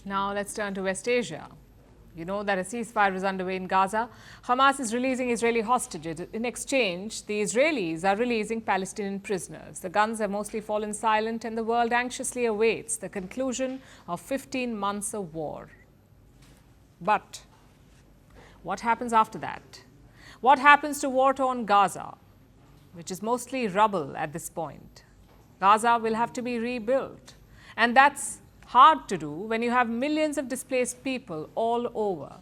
Now let's turn to West Asia. You know that a ceasefire is underway in Gaza. Hamas is releasing Israeli hostages. In exchange, the Israelis are releasing Palestinian prisoners. The guns have mostly fallen silent and the world anxiously awaits the conclusion of 15 months of war. But what happens after that? What happens to war-torn Gaza, which is mostly rubble at this point? Gaza will have to be rebuilt. And that's hard to do when you have millions of displaced people all over.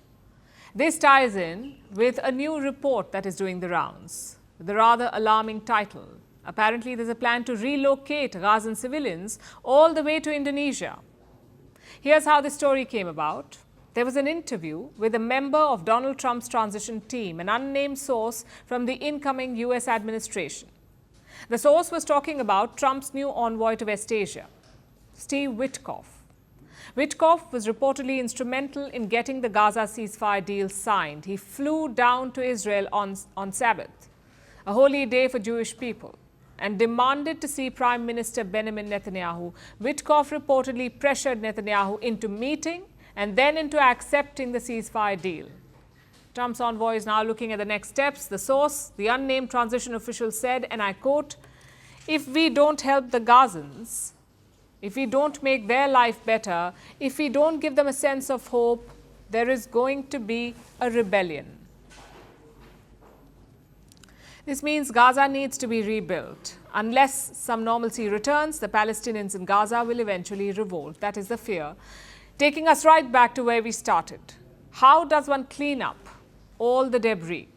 This ties in with a new report that is doing the rounds, with a rather alarming title. Apparently, there's a plan to relocate Gazan civilians all the way to Indonesia. Here's how this story came about. There was an interview with a member of Donald Trump's transition team, an unnamed source from the incoming US administration. The source was talking about Trump's new envoy to West Asia, Steve Witkoff. Witkoff was reportedly instrumental in getting the Gaza ceasefire deal signed. He flew down to Israel on Sabbath, a holy day for Jewish people, and demanded to see Prime Minister Benjamin Netanyahu. Witkoff reportedly pressured Netanyahu into meeting and then into accepting the ceasefire deal. Trump's envoy is now looking at the next steps. The source, the unnamed transition official, said, and I quote, "If we don't help the Gazans, if we don't make their life better, if we don't give them a sense of hope, there is going to be a rebellion." This means Gaza needs to be rebuilt. Unless some normalcy returns, the Palestinians in Gaza will eventually revolt. That is the fear. Taking us right back to where we started. How does one clean up all the debris?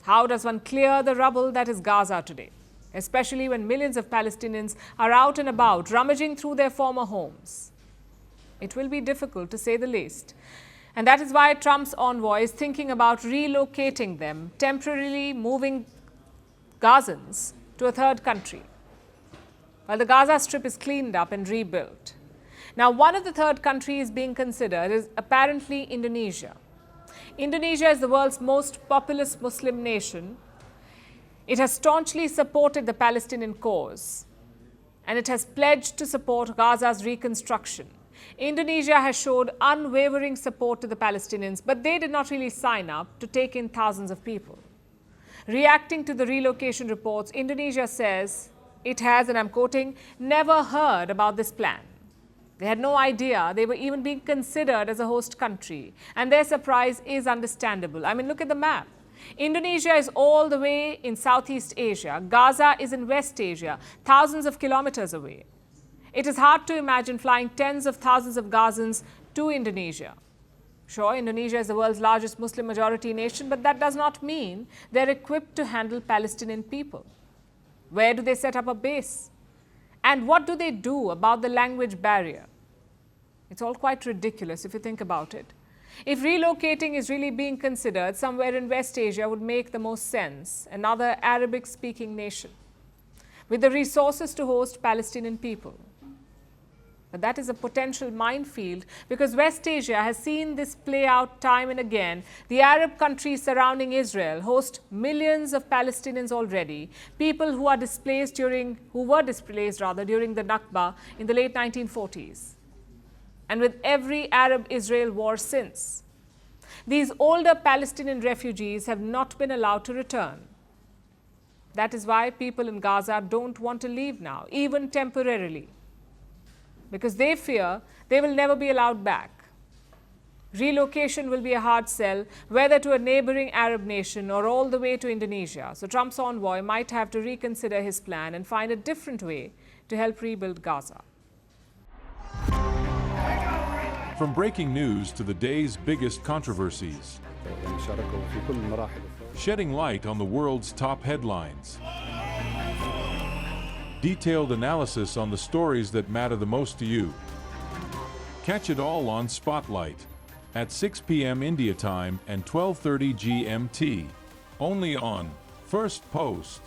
How does one clear the rubble that is Gaza today? Especially when millions of Palestinians are out and about, rummaging through their former homes. It will be difficult, to say the least. And that is why Trump's envoy is thinking about relocating them, temporarily moving Gazans to a third country, while the Gaza Strip is cleaned up and rebuilt. Now, one of the third countries being considered is apparently Indonesia. Indonesia is the world's most populous Muslim nation. It has staunchly supported the Palestinian cause, and it has pledged to support Gaza's reconstruction. Indonesia has showed unwavering support to the Palestinians, but they did not really sign up to take in thousands of people. Reacting to the relocation reports, Indonesia says it has, and I'm quoting, never heard about this plan. They had no idea they were even being considered as a host country, and their surprise is understandable. I mean, look at the map. Indonesia is all the way in Southeast Asia. Gaza is in West Asia, thousands of kilometers away. It is hard to imagine flying tens of thousands of Gazans to Indonesia. Sure, Indonesia is the world's largest Muslim majority nation, but that does not mean they're equipped to handle Palestinian people. Where do they set up a base? And what do they do about the language barrier? It's all quite ridiculous if you think about it. If relocating is really being considered, somewhere in West Asia would make the most sense, another Arabic-speaking nation, with the resources to host Palestinian people. But that is a potential minefield, because West Asia has seen this play out time and again. The Arab countries surrounding Israel host millions of Palestinians already, people who were displaced during the Nakba in the late 1940s. And with every Arab-Israel war since, these older Palestinian refugees have not been allowed to return. That is why people in Gaza don't want to leave now, even temporarily, because they fear they will never be allowed back. Relocation will be a hard sell, whether to a neighboring Arab nation or all the way to Indonesia. So Trump's envoy might have to reconsider his plan and find a different way to help rebuild Gaza. From breaking news to the day's biggest controversies, shedding light on the world's top headlines, detailed analysis on the stories that matter the most to you. Catch it all on Spotlight at 6 p.m. India time and 12:30 GMT, only on Firstpost.